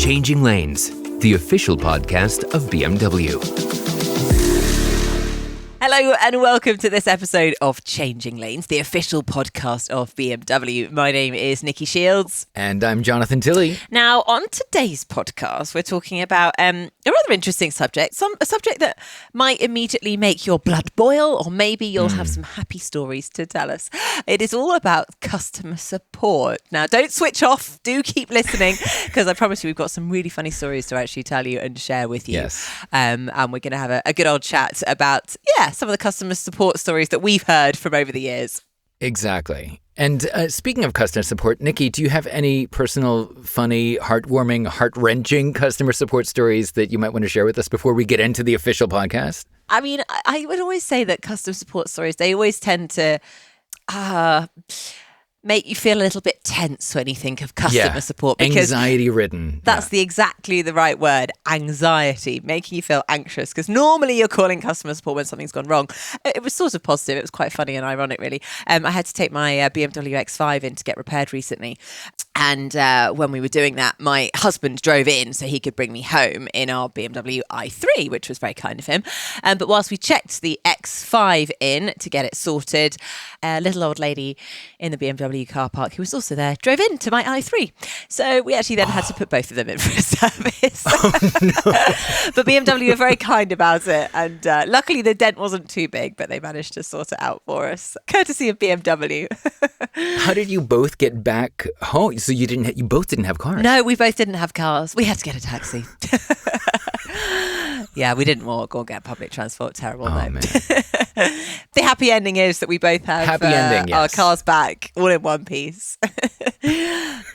Changing Lanes, the official podcast of BMW. Hello and welcome to this episode of Changing Lanes, the official podcast of BMW. My name is Nikki Shields. And I'm Jonathan Tilley. Now, on today's podcast, we're talking about a rather interesting subject, a subject that might immediately make your blood boil, or maybe you'll have some happy stories to tell us. It is all about customer support. Now, don't switch off. Do keep listening, because I promise you we've got some really funny stories to actually tell you and share with you. Yes. And we're going to have a good old chat about, some of the customer support stories that we've heard from over the years. Exactly. And speaking of customer support, Nikki, do you have any personal, funny, heartwarming, heart-wrenching customer support stories that you might want to share with us before we get into the official podcast? I mean, I would always say that customer support stories, they always tend to make you feel a little bit tense when you think of customer support. Because anxiety-ridden. That's exactly the right word, anxiety, making you feel anxious. Because normally you're calling customer support when something's gone wrong. It was sort of positive. It was quite funny and ironic, really. I had to take my BMW X5 in to get repaired recently. And when we were doing that, my husband drove in so he could bring me home in our BMW i3, which was very kind of him. But whilst we checked the X5 in to get it sorted, a little old lady in the BMW car park who was also there drove into my i3. So we actually then had to put both of them in for a service. Oh, no. But BMW were very kind about it. And luckily the dent wasn't too big, but they managed to sort it out for us. Courtesy of BMW. How did you both get back home? So you both didn't have cars? No, we both didn't have cars. We had to get a taxi. Yeah, we didn't walk or get public transport. Terrible, oh, no. Man. The happy ending is that we both have our cars back all in one piece.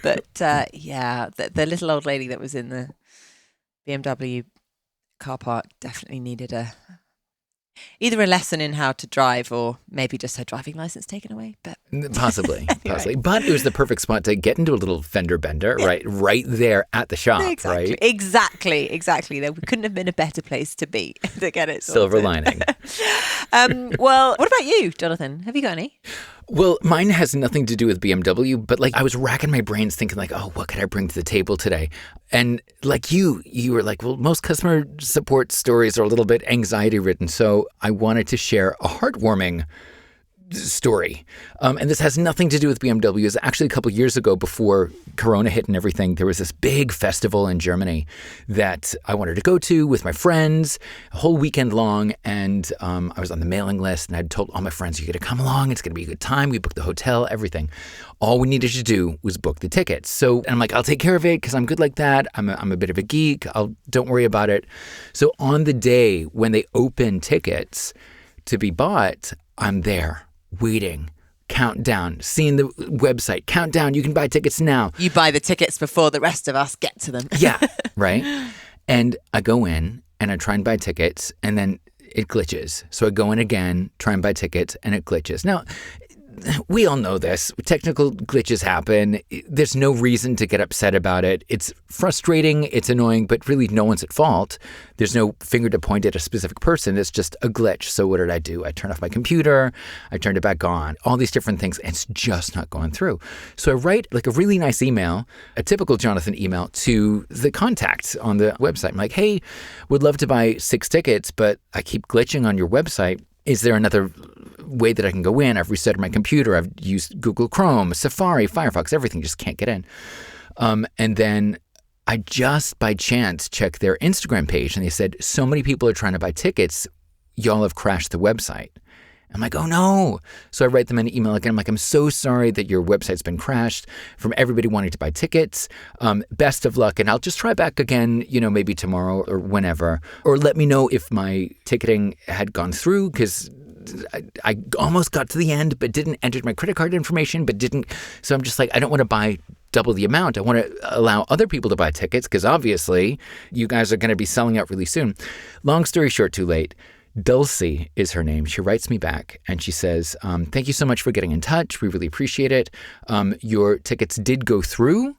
But the little old lady that was in the BMW car park definitely needed either a lesson in how to drive or maybe just her driving license taken away. But Possibly. But it was the perfect spot to get into a little fender bender, right there at the shop, right? Exactly. There couldn't have been a better place to be to get it sorted. Silver lining. Well, what about you, Jonathan? Have you got any? Well, mine has nothing to do with BMW, but I was racking my brains thinking what could I bring to the table today? And you were like, well, most customer support stories are a little bit anxiety ridden. So I wanted to share a heartwarming story. And this has nothing to do with BMW. It was actually a couple of years ago before Corona hit and everything. There was this big festival in Germany that I wanted to go to with my friends a whole weekend long. And I was on the mailing list and I'd told all my friends, you're going to come along. It's going to be a good time. We booked the hotel, everything. All we needed to do was book the tickets. So and I'm like, I'll take care of it because I'm good like that. I'm a bit of a geek. Don't worry about it. So on the day when they open tickets to be bought, I'm there. Waiting, countdown, seeing the website, countdown, you can buy tickets now. You buy the tickets before the rest of us get to them. Yeah, right? And I go in and I try and buy tickets and then it glitches. So I go in again, try and buy tickets and it glitches. Now, we all know this. Technical glitches happen. There's no reason to get upset about it. It's frustrating. It's annoying, but really no one's at fault. There's no finger to point at a specific person. It's just a glitch. So what did I do? I turned off my computer. I turned it back on. All these different things. And it's just not going through. So I write a really nice email, a typical Jonathan email to the contact on the website. I'm like, hey, would love to buy 6 tickets, but I keep glitching on your website. Is there another way that I can go in? I've reset my computer. I've used Google Chrome, Safari, Firefox, everything. Just can't get in. And then I just by chance checked their Instagram page and they said, so many people are trying to buy tickets. Y'all have crashed the website. I'm like, oh no. So I write them an email again. I'm like, I'm so sorry that your website's been crashed from everybody wanting to buy tickets. Best of luck. And I'll just try back again, maybe tomorrow or whenever. Or let me know if my ticketing had gone through because I almost got to the end, but didn't enter my credit card information, but didn't. So I'm just like, I don't want to buy double the amount. I want to allow other people to buy tickets because obviously you guys are going to be selling out really soon. Long story short, too late. Dulcie is her name. She writes me back and she says, thank you so much for getting in touch. We really appreciate it. Your tickets did go through.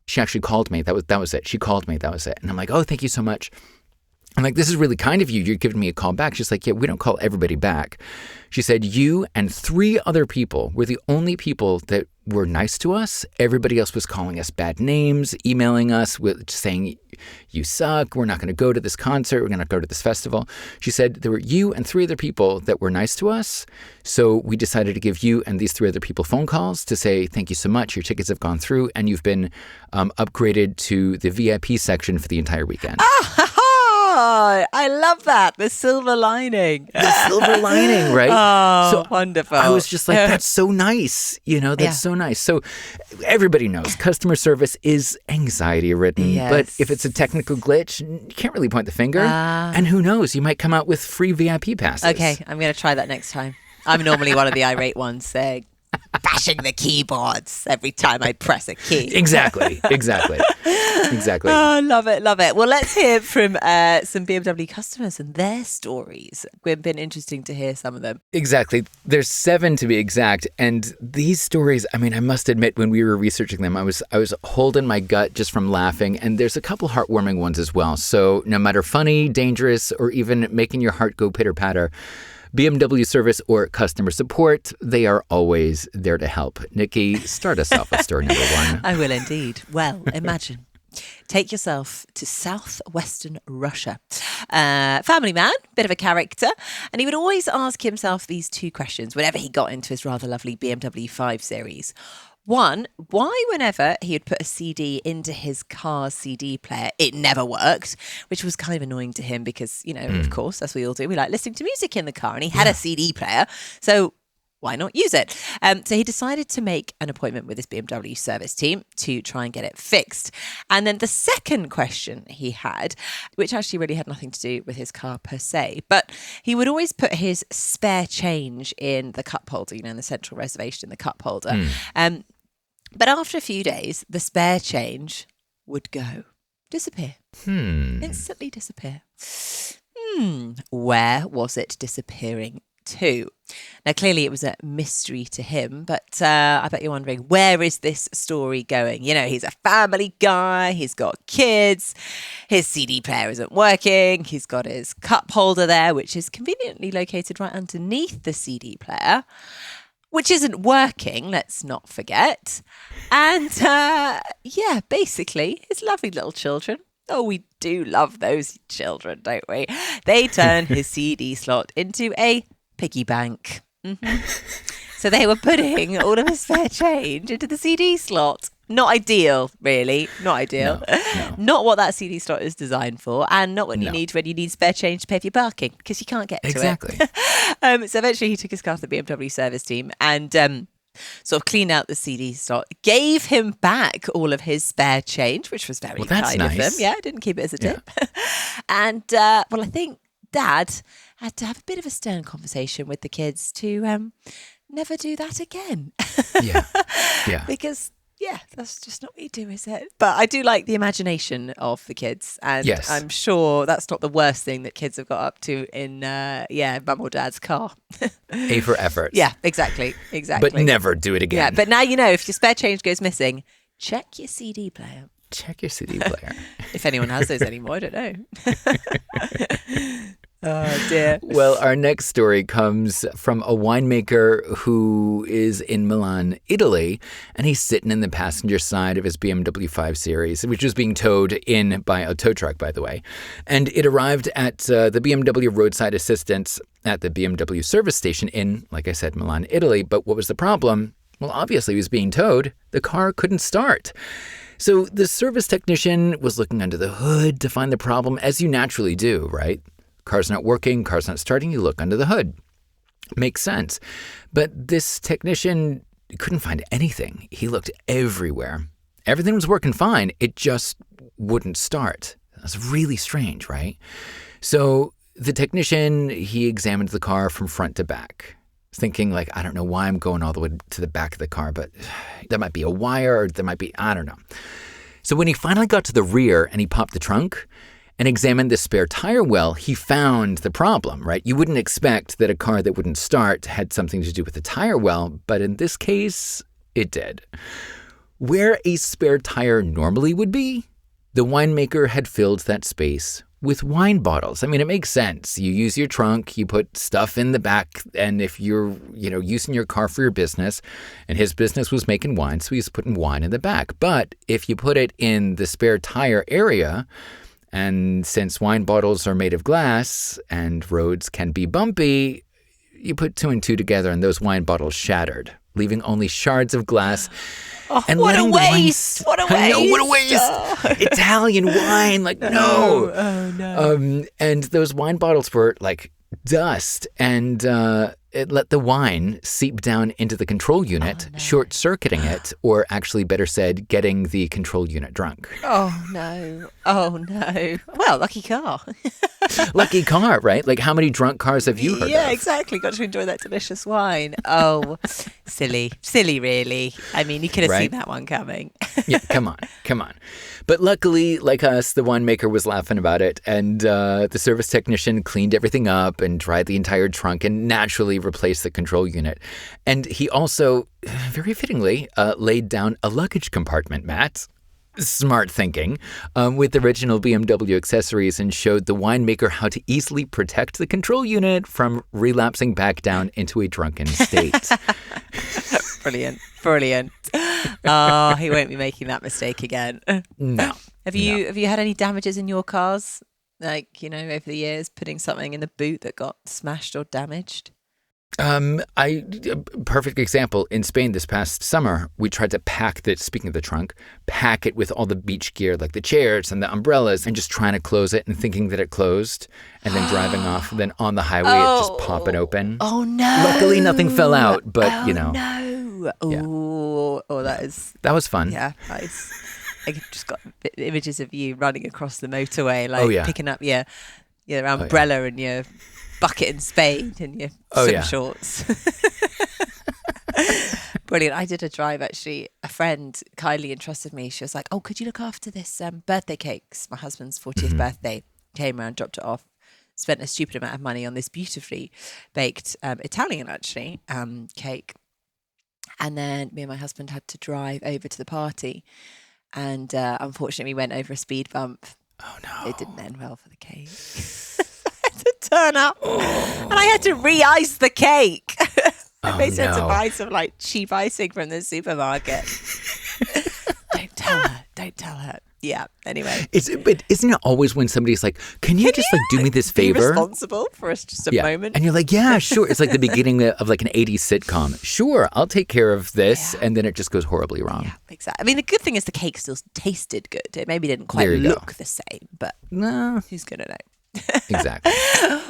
She actually called me. That was it. She called me. That was it. And I'm like, oh, thank you so much. I'm like, this is really kind of you. You're giving me a call back. She's like, yeah, we don't call everybody back. She said, you and 3 other people were the only people that were nice to us. Everybody else was calling us bad names, emailing us with saying, you suck. We're not going to go to this concert. We're going to go to this festival. She said there were you and 3 other people that were nice to us. So we decided to give you and these 3 other people phone calls to say, thank you so much. Your tickets have gone through and you've been upgraded to the VIP section for the entire weekend. Oh, I love that. The silver lining. The silver lining, right? Oh, so wonderful. I was just like, that's so nice. That's so nice. So everybody knows customer service is anxiety ridden. Yes. But if it's a technical glitch, you can't really point the finger. And who knows? You might come out with free VIP passes. Okay, I'm going to try that next time. I'm normally one of the irate ones saying, bashing the keyboards every time I press a key. Exactly. Oh, love it. Well, let's hear from some BMW customers and their stories. It's been interesting to hear some of them. Exactly. There's 7 to be exact. And these stories, I must admit, when we were researching them, I was holding my gut just from laughing. And there's a couple heartwarming ones as well. So no matter funny, dangerous, or even making your heart go pitter-patter, BMW Service or customer support, they are always there to help. Nikki, start us off with story number 1. I will indeed. Well, imagine. Take yourself to southwestern Russia. Family man, bit of a character, and he would always ask himself these 2 questions whenever he got into his rather lovely BMW 5 Series. 1, why whenever he would put a CD into his car's CD player, it never worked, which was kind of annoying to him because, of course, as we all do, we like listening to music in the car, and he had a CD player, so why not use it? So he decided to make an appointment with his BMW service team to try and get it fixed. And then the second question he had, which actually really had nothing to do with his car per se, but he would always put his spare change in the cup holder, in the central reservation in the cup holder. But after a few days, the spare change would disappear. Instantly disappear. Where was it disappearing to? Now, clearly it was a mystery to him, but I bet you're wondering, where is this story going? He's a family guy, he's got kids, his CD player isn't working, he's got his cup holder there, which is conveniently located right underneath the CD player, which isn't working, let's not forget. And basically, his lovely little children, oh, we do love those children, don't we? They turn his CD slot into a piggy bank. So they were putting all of his spare change into the CD slot. Not ideal, really. Not ideal. No. Not what that CD slot is designed for, and not what you need when you need spare change to pay for your parking, because you can't get to it. Exactly. So eventually he took his car to the BMW service team and sort of cleaned out the CD slot, gave him back all of his spare change, which was very kind of them. Yeah, didn't keep it as a tip. And, I think Dad had to have a bit of a stern conversation with the kids to never do that again. Yeah. Because that's just not what you do, is it? But I do like the imagination of the kids. And I'm sure that's not the worst thing that kids have got up to in, mum or dad's car. A for effort. Yeah, exactly. But never do it again. Yeah, but now you know, if your spare change goes missing, check your CD player. Check your CD player. If anyone has those anymore, I don't know. Oh, dear. Well, our next story comes from a winemaker who is in Milan, Italy, and he's sitting in the passenger side of his BMW 5 Series, which was being towed in by a tow truck, by the way. And it arrived at the BMW roadside assistance at the BMW service station in, like I said, Milan, Italy. But what was the problem? Well, obviously, it was being towed. The car couldn't start. So the service technician was looking under the hood to find the problem, as you naturally do, right? Car's not working, car's not starting, you look under the hood. Makes sense. But this technician couldn't find anything. He looked everywhere. Everything was working fine. It just wouldn't start. That's really strange, right? So the technician, he examined the car from front to back, thinking I don't know why I'm going all the way to the back of the car, but there might be a wire or there might be, I don't know. So when he finally got to the rear and he popped the trunk and examined the spare tire well, he found the problem, right? You wouldn't expect that a car that wouldn't start had something to do with the tire well, but in this case, it did. Where a spare tire normally would be, the winemaker had filled that space with wine bottles. I mean, it makes sense. You use your trunk, you put stuff in the back, and if you're, using your car for your business, and his business was making wine, so he's putting wine in the back. But if you put it in the spare tire area, and since wine bottles are made of glass and roads can be bumpy, you put 2 and 2 together and those wine bottles shattered, leaving only shards of glass. Oh, and what a waste! What a waste! I know, what a waste! Oh. Italian wine, no. Oh, no. And those wine bottles were like dust, and it let the wine seep down into the control unit, short-circuiting it, or actually, better said, getting the control unit drunk. Oh, no. Oh, no. Well, lucky car. Lucky car, right? Like, how many drunk cars have you heard of? Yeah, exactly. Got to enjoy that delicious wine. Oh, silly. Silly, really. I mean, you could have seen that one coming. Yeah, come on. But luckily, like us, the winemaker was laughing about it, and the service technician cleaned everything up and dried the entire trunk and naturally replaced the control unit. And he also, very fittingly, laid down a luggage compartment mat. Smart thinking, with original BMW accessories, and showed the winemaker how to easily protect the control unit from relapsing back down into a drunken state. Brilliant. Oh, he won't be making that mistake again. No. Have you had any damages in your cars? Like, over the years, putting something in the boot that got smashed or damaged? Perfect example, in Spain this past summer, we tried to pack it with all the beach gear, like the chairs and the umbrellas, and just trying to close it and thinking that it closed, and then driving off. And then on the highway, it just popping open. Oh, no. Luckily, nothing fell out, but, no. Yeah. Oh, that was fun. Yeah, nice. I just got images of you running across the motorway, picking up your umbrella and your bucket and spade and your swim shorts. Brilliant. I did a drive, actually. A friend, Kylie, entrusted me. She was like, oh, could you look after this birthday cakes? My husband's 40th birthday. Came around, dropped it off. Spent a stupid amount of money on this beautifully baked Italian, actually, cake. And then me and my husband had to drive over to the party. And unfortunately, we went over a speed bump. Oh, no. It didn't end well for the cake. I had to turn up and I had to re-ice the cake. I basically had to buy some cheap icing from the supermarket. Don't tell her. Yeah, anyway. But isn't it always when somebody's like, can you do me this favor? Be responsible for just a moment. And you're like, yeah, sure. It's like the beginning of an 80s sitcom. Sure, I'll take care of this. Yeah. And then it just goes horribly wrong. Yeah, exactly. I mean, the good thing is the cake still tasted good. It maybe didn't quite look the same, but no, who's going to know? Exactly.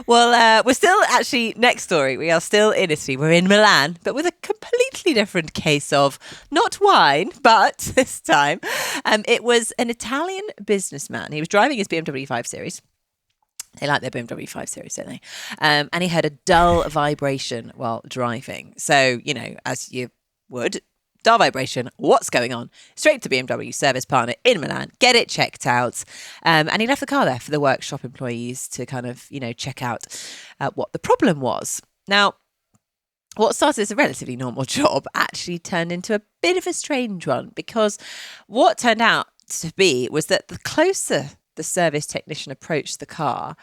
Well, we're still actually, next story, we are still in Italy. We're in Milan, but with a completely different case of not wine, but this time it was an Italian businessman. He was driving his BMW 5 Series. They like their BMW 5 Series, don't they? And he had a dull vibration while driving. So, as you would, dull vibration, what's going on? Straight to BMW Service partner in Milan, get it checked out. And he left the car there for the workshop employees to kind of, check out what the problem was. Now, what started as a relatively normal job actually turned into a bit of a strange one, because what turned out to be was that the closer the service technician approached the car,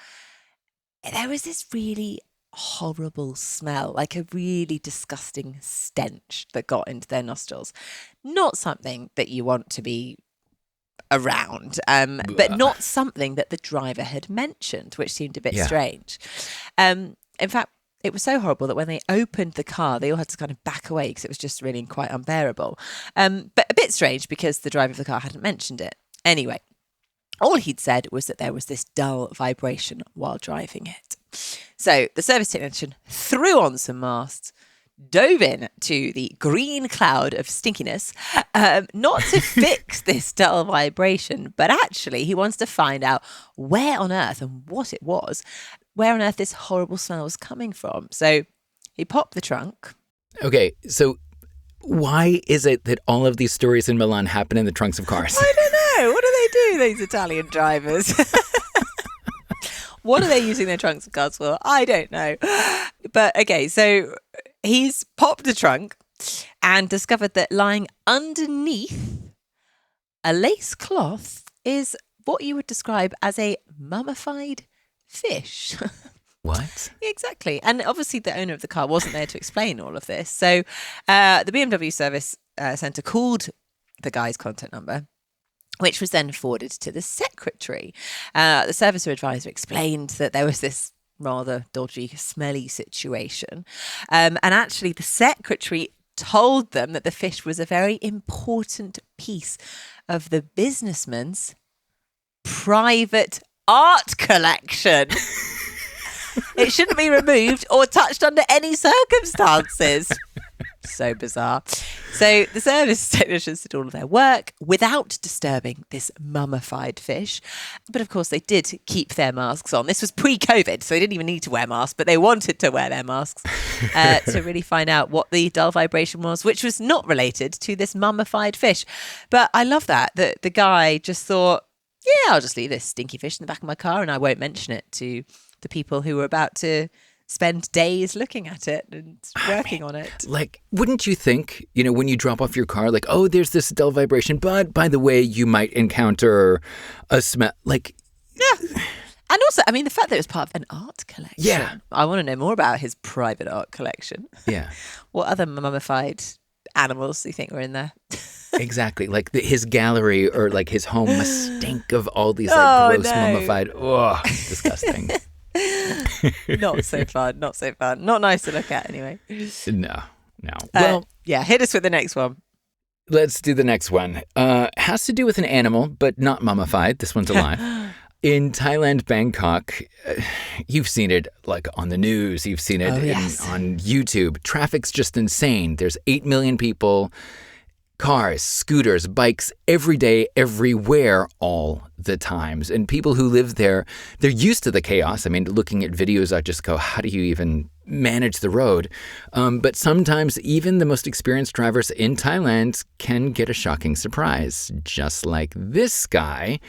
there was this really horrible smell, like a really disgusting stench that got into their nostrils. Not something that you want to be around, but not something that the driver had mentioned, which seemed a bit strange. In fact, it was so horrible that when they opened the car, they all had to kind of back away because it was just really quite unbearable. But a bit strange because the driver of the car hadn't mentioned it. Anyway, all he'd said was that there was this dull vibration while driving it. So the service technician threw on some masks, dove in to the green cloud of stinkiness, not to fix this dull vibration, but actually he wants to find out where on earth and what it was, where on earth this horrible smell was coming from. So he popped the trunk. Okay, so why is it that all of these stories in Milan happen in the trunks of cars? I don't know. What do they do, these Italian drivers? What are they using their trunks of cars for? I don't know. But okay, so he's popped the trunk and discovered that lying underneath a lace cloth is what you would describe as a mummified fish. What? Exactly. And obviously the owner of the car wasn't there to explain all of this. So the BMW service centre called the guy's contact number, which was then forwarded to the secretary. The servicer advisor explained that there was this rather dodgy, smelly situation. And actually the secretary told them that the fish was a very important piece of the businessman's private art collection. It shouldn't be removed or touched under any circumstances. So bizarre. So the service technicians did all of their work without disturbing this mummified fish. But of course, they did keep their masks on. This was pre-COVID, so they didn't even need to wear masks, but they wanted to wear their masks to really find out what the dull vibration was, which was not related to this mummified fish. But I love that the guy just thought, yeah, I'll just leave this stinky fish in the back of my car and I won't mention it to the people who were about to spend days looking at it and working on it. Like, wouldn't you think, when you drop off your car, like, oh, there's this dull vibration, but by the way, you might encounter a smell. Like, yeah. And also, the fact that it was part of an art collection. Yeah. I want to know more about his private art collection. Yeah. What other mummified animals do you think were in there? Exactly. Like his gallery or like his home must stink of all these gross mummified. Oh, disgusting. Not so fun. Not nice to look at anyway. No. Well, hit us with the next one. Let's do the next one. Has to do with an animal, but not mummified. This one's alive. In Thailand, Bangkok, you've seen it like on the news. You've seen it on YouTube. Traffic's just insane. There's 8 million people, cars, scooters, bikes, every day, everywhere, all the times. And people who live there, they're used to the chaos. Looking at videos, I just go, how do you even manage the road? But sometimes even the most experienced drivers in Thailand can get a shocking surprise, just like this guy.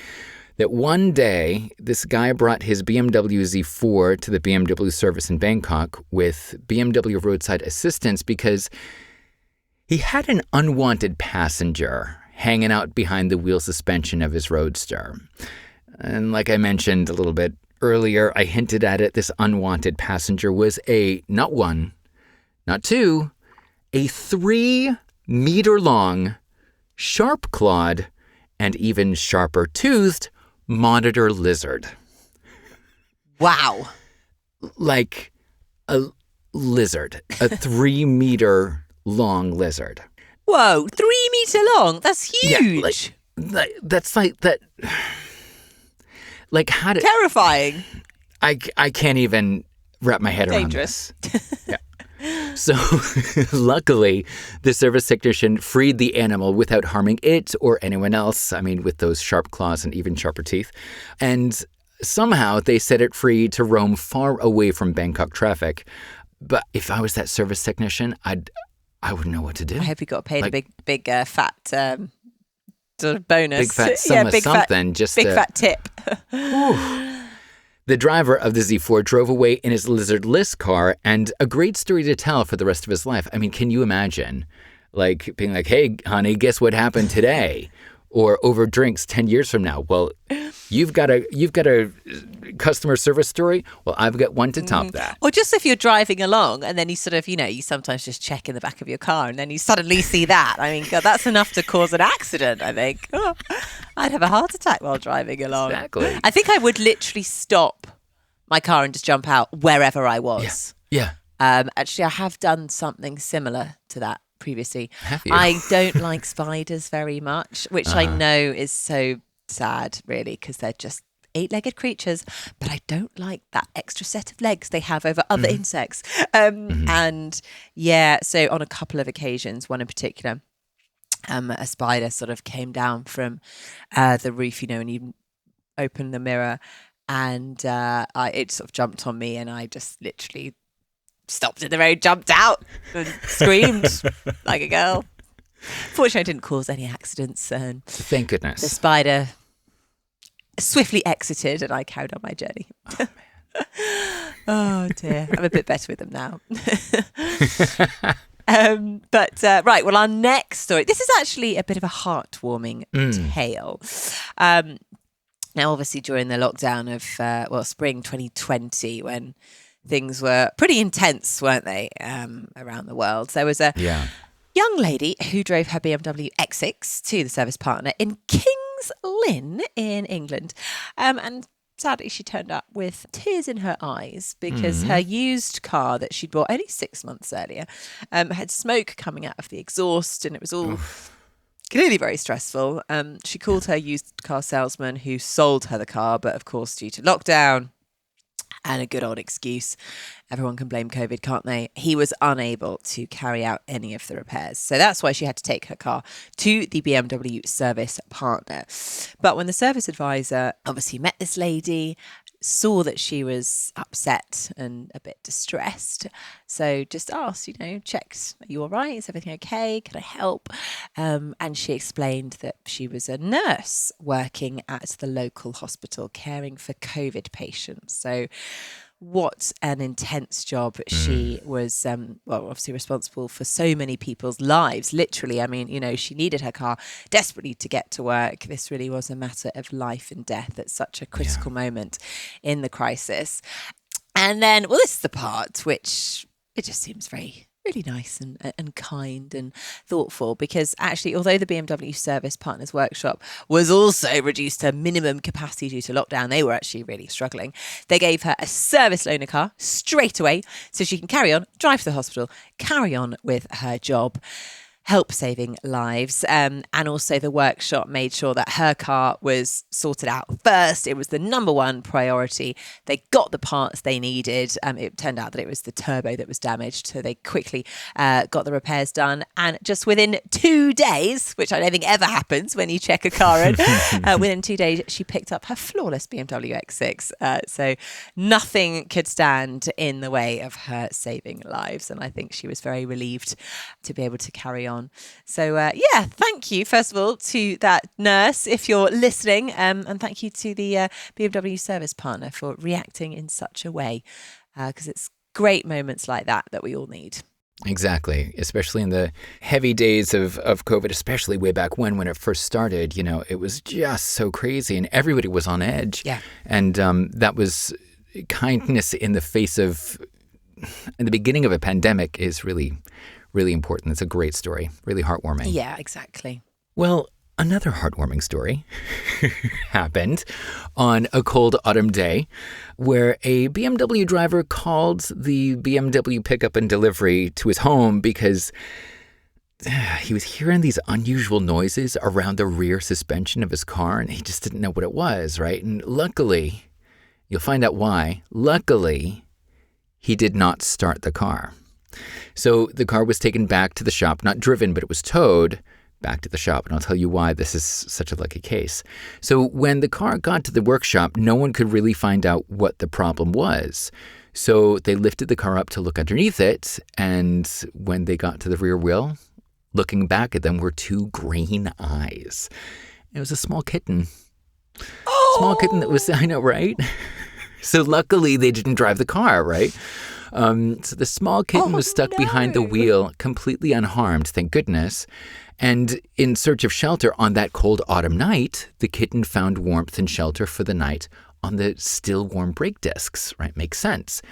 That one day, this guy brought his BMW Z4 to the BMW Service in Bangkok with BMW roadside assistance because he had an unwanted passenger hanging out behind the wheel suspension of his Roadster. And like I mentioned a little bit earlier, I hinted at it, this unwanted passenger was not one, not two, a 3-meter-long, sharp-clawed, and even sharper-toothed monitor lizard. Wow. Like a lizard, a 3-meter long lizard. Whoa, 3 meter long. That's huge. Yeah, that's like that. Like how did terrifying. I can't even wrap my head around this. Yeah. So luckily, the service technician freed the animal without harming it or anyone else. With those sharp claws and even sharper teeth. And somehow they set it free to roam far away from Bangkok traffic. But if I was that service technician, I wouldn't know what to do. I hope he got paid a big fat sort of bonus. Big fat sum of something. Fat tip. The driver of the Z4 drove away in his lizardless car, and a great story to tell for the rest of his life. Can you imagine, like, being like, hey, honey, guess what happened today? Or over drinks 10 years from now. Well, you've got a customer service story. Well, I've got one to top that. Or just if you're driving along and then you sort of, you sometimes just check in the back of your car and then you suddenly see that. God, that's enough to cause an accident, I think. Oh, I'd have a heart attack while driving along. Exactly. I think I would literally stop my car and just jump out wherever I was. Yeah. Actually, I have done something similar to that previously. Have you? I don't like spiders very much, which I know is so sad, really, because they're just 8-legged creatures, but I don't like that extra set of legs they have over other insects. And yeah, so on a couple of occasions, one in particular, a spider sort of came down from the roof, and you open the mirror, and it sort of jumped on me, and I just literally stopped in the road, jumped out, and screamed like a girl. Fortunately, I didn't cause any accidents. And thank goodness. The spider swiftly exited, and I carried on my journey. Oh, man. Oh dear, I'm a bit better with them now. Right, well, our next story. This is actually a bit of a heartwarming tale. Now, obviously, during the lockdown of, spring 2020, when things were pretty intense, weren't they, around the world, there was a young lady who drove her BMW X6 to the service partner in Kings Lynn in England. And sadly, she turned up with tears in her eyes because her used car that she'd bought only 6 months earlier had smoke coming out of the exhaust, and it was all clearly very stressful. She called her used car salesman who sold her the car, but of course, due to lockdown and a good old excuse, everyone can blame COVID, can't they? He was unable to carry out any of the repairs. So that's why she had to take her car to the BMW Service partner. But when the service advisor obviously met this lady, saw that she was upset and a bit distressed, so just asked, checked, are you all right? Is everything okay? Can I help? And she explained that she was a nurse working at the local hospital caring for COVID patients. So what an intense job. She was, obviously responsible for so many people's lives, literally. I mean, she needed her car desperately to get to work. This really was a matter of life and death at such a critical moment in the crisis. And then, this is the part which it just seems really nice and kind and thoughtful, because actually, although the BMW Service Partners Workshop was also reduced to minimum capacity due to lockdown, they were actually really struggling. They gave her a service loaner car straight away so she can carry on, drive to the hospital, carry on with her job, help saving lives. And also the workshop made sure that her car was sorted out first. It was the number one priority. They got the parts they needed. It turned out that it was the turbo that was damaged. So they quickly got the repairs done. And just within 2 days, which I don't think ever happens when you check a car in, within 2 days, she picked up her flawless BMW X6. So nothing could stand in the way of her saving lives. And I think she was very relieved to be able to carry on. So, thank you, first of all, to that nurse, if you're listening, and thank you to the BMW service partner for reacting in such a way, because it's great moments like that we all need. Exactly, especially in the heavy days of COVID, especially way back when it first started. It was just so crazy and everybody was on edge. Yeah. And that was kindness in the face of, in the beginning of a pandemic is really important. It's a great story, really heartwarming. Yeah, exactly. Well, another heartwarming story happened on a cold autumn day where a BMW driver called the BMW pickup and delivery to his home because he was hearing these unusual noises around the rear suspension of his car, and he just didn't know what it was, right? And luckily, you'll find out why, he did not start the car. So the car was taken back to the shop, not driven, but it was towed back to the shop. And I'll tell you why this is such a lucky case. So when the car got to the workshop, no one could really find out what the problem was. So they lifted the car up to look underneath it. And when they got to the rear wheel, looking back at them were 2 green eyes. It was a small kitten. Oh! Small kitten that was, I know, right? So luckily they didn't drive the car, right? So the small kitten was stuck behind the wheel, completely unharmed, thank goodness. And in search of shelter on that cold autumn night, the kitten found warmth and shelter for the night on the still warm brake discs, right? Makes sense.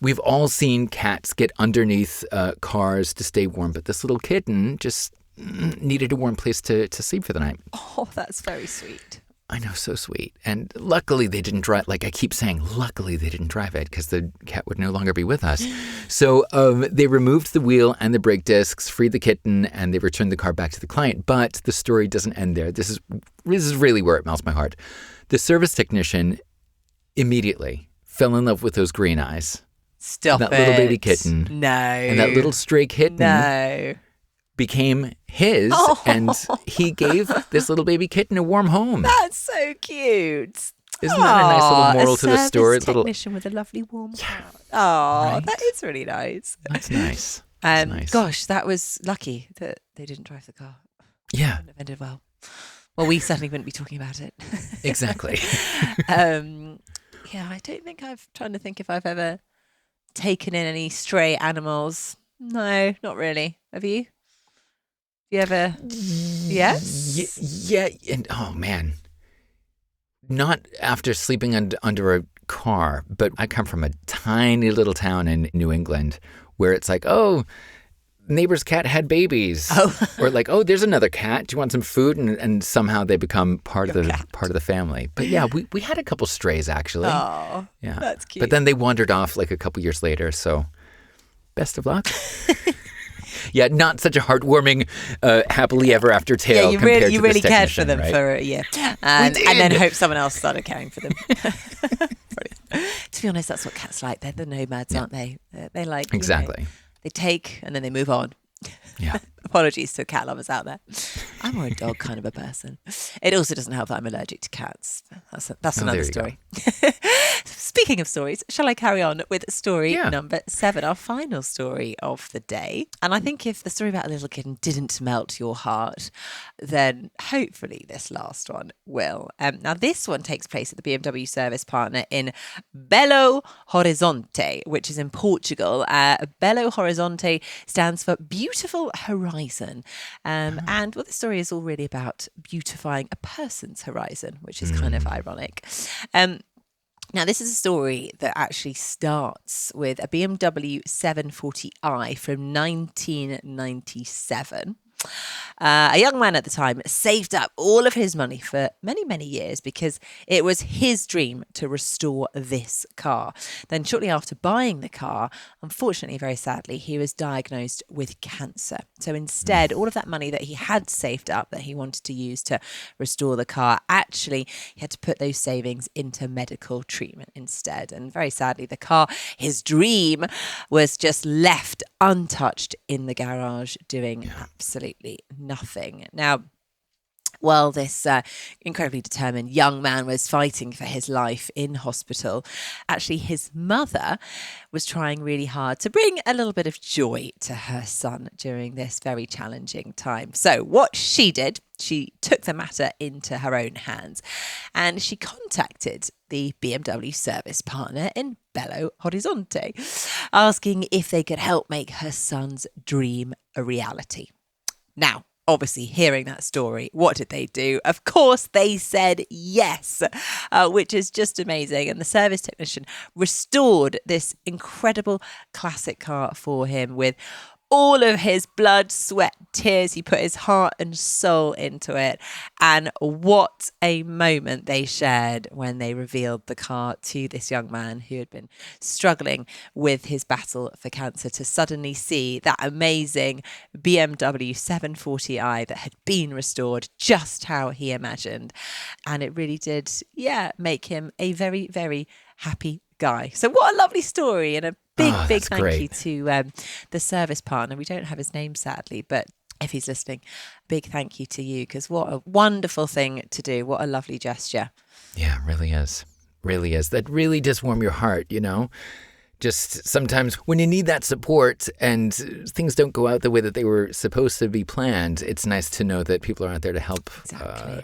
We've all seen cats get underneath cars to stay warm, but this little kitten just needed a warm place to sleep for the night. Oh, that's very sweet. I know, so sweet. And luckily they didn't drive, like I keep saying, luckily they didn't drive it because the cat would no longer be with us. So they removed the wheel and the brake discs, freed the kitten, and they returned the car back to the client. But the story doesn't end there. This is really where it melts my heart. The service technician immediately fell in love with those green eyes. Stop that it. Little baby kitten. No. And that little stray kitten. No. Became his, and he gave this little baby kitten a warm home. That's so cute. Isn't that a nice little moral to the story? A service technician with a lovely warm heart. Oh, right? That is really nice. That's nice. Gosh, that was lucky that they didn't drive the car. Yeah. It wouldn't have ended well. Well, we certainly wouldn't be talking about it. Exactly. I don't think trying to think if I've ever taken in any stray animals. No, not really. Have you? You ever? Yes? Yeah. And oh, man. not after sleeping under a car, but I come from a tiny little town in New England where it's like, oh, neighbor's cat had babies. Oh. Or like, oh, there's another cat. Do you want some food? And somehow they become part of the family. But yeah, we had a couple strays actually. Oh, yeah, that's cute. But then they wandered off like a couple years later. So best of luck. Yeah, not such a heartwarming, happily ever after tale. Yeah, you really cared for them right? for a year, and then hope someone else started caring for them. To be honest, that's what cats like. They're the nomads, aren't they? They like exactly. They take and then they move on. Yeah. Apologies to cat lovers out there. I'm more a dog kind of a person. It also doesn't help that I'm allergic to cats. That's another story. Speaking of stories, shall I carry on with story number 7, our final story of the day? And I think if the story about a little kitten didn't melt your heart, then hopefully this last one will. Now, this one takes place at the BMW Service partner in Belo Horizonte, which is in Portugal. Belo Horizonte stands for Beautiful Horizon. And the story is all really about beautifying a person's horizon, which is kind of ironic. Now, this is a story that actually starts with a BMW 740i from 1997. A young man at the time saved up all of his money for many, many years because it was his dream to restore this car. Then shortly after buying the car, unfortunately, very sadly, he was diagnosed with cancer. So instead, all of that money that he had saved up that he wanted to use to restore the car, actually, he had to put those savings into medical treatment instead. And very sadly, the car, his dream, was just left untouched in the garage doing absolutely nothing. Now, while this incredibly determined young man was fighting for his life in hospital, actually his mother was trying really hard to bring a little bit of joy to her son during this very challenging time. So what she did, she took the matter into her own hands and she contacted the BMW service partner in Belo Horizonte, asking if they could help make her son's dream a reality. Now, obviously, hearing that story, what did they do? Of course, they said yes, which is just amazing. And the service technician restored this incredible classic car for him with all of his blood, sweat, tears. He put his heart and soul into it. And what a moment they shared when they revealed the car to this young man who had been struggling with his battle for cancer, to suddenly see that amazing BMW 740i that had been restored just how he imagined. And it really did, make him a very, very happy guy. So what a lovely story, and a big thank you to the service partner. We don't have his name, sadly, but if he's listening, big thank you to you, because what a wonderful thing to do. What a lovely gesture. Yeah, it really is. Really is. That really does warm your heart, you know? Just sometimes when you need that support and things don't go out the way that they were supposed to be planned, it's nice to know that people are out there to help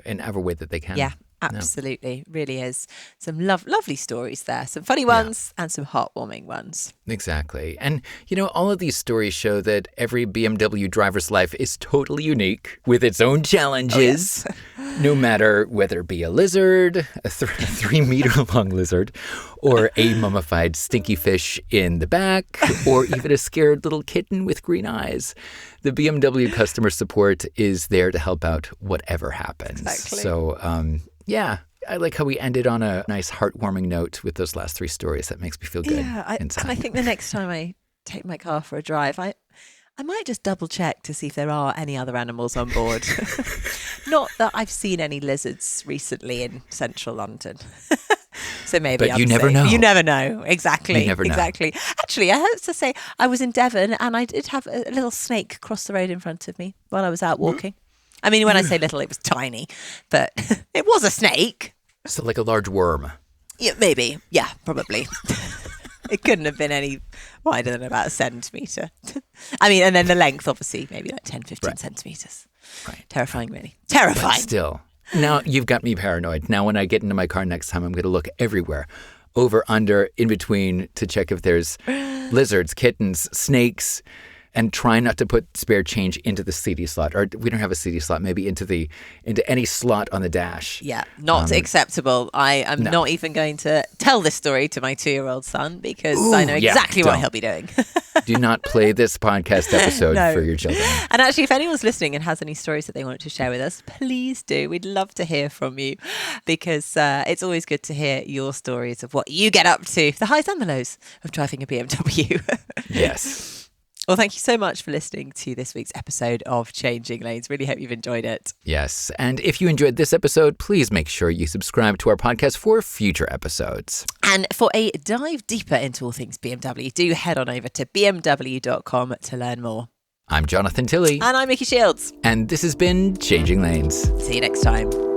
in every way that they can. Yeah. Absolutely, really is. Some lovely stories there, some funny ones and some heartwarming ones. Exactly. And, you know, all of these stories show that every BMW driver's life is totally unique with its own challenges, no matter whether it be a lizard, a 3-meter-long lizard, or a mummified stinky fish in the back, or even a scared little kitten with green eyes. The BMW customer support is there to help out whatever happens. Exactly. So, I like how we ended on a nice heartwarming note with those last 3 stories. That makes me feel good inside. And I think the next time I take my car for a drive, I might just double check to see if there are any other animals on board. Not that I've seen any lizards recently in central London. So maybe but you never know. You never know. Exactly. You never know. Exactly. Actually, I have to say, I was in Devon and I did have a little snake cross the road in front of me while I was out walking. I mean, when I say little, it was tiny, but it was a snake. So like a large worm. Yeah, maybe. Yeah, probably. It couldn't have been any wider than about a centimetre. I mean, and then the length, obviously, maybe like 10, 15 centimetres. Right. Terrifying, really. Terrifying. But still. Now you've got me paranoid. Now when I get into my car next time, I'm going to look everywhere. Over, under, in between, to check if there's lizards, kittens, snakes, and try not to put spare change into the CD slot, or we don't have a CD slot, maybe into any slot on the dash. Yeah, not acceptable. I am not even going to tell this story to my 2-year-old son because I know exactly what he'll be doing. Do not play this podcast episode for your children. And actually, if anyone's listening and has any stories that they want to share with us, please do. We'd love to hear from you because it's always good to hear your stories of what you get up to, the highs and the lows of driving a BMW. Yes. Well, thank you so much for listening to this week's episode of Changing Lanes. Really hope you've enjoyed it. Yes. And if you enjoyed this episode, please make sure you subscribe to our podcast for future episodes. And for a dive deeper into all things BMW, do head on over to bmw.com to learn more. I'm Jonathan Tilley. And I'm Mickey Shields. And this has been Changing Lanes. See you next time.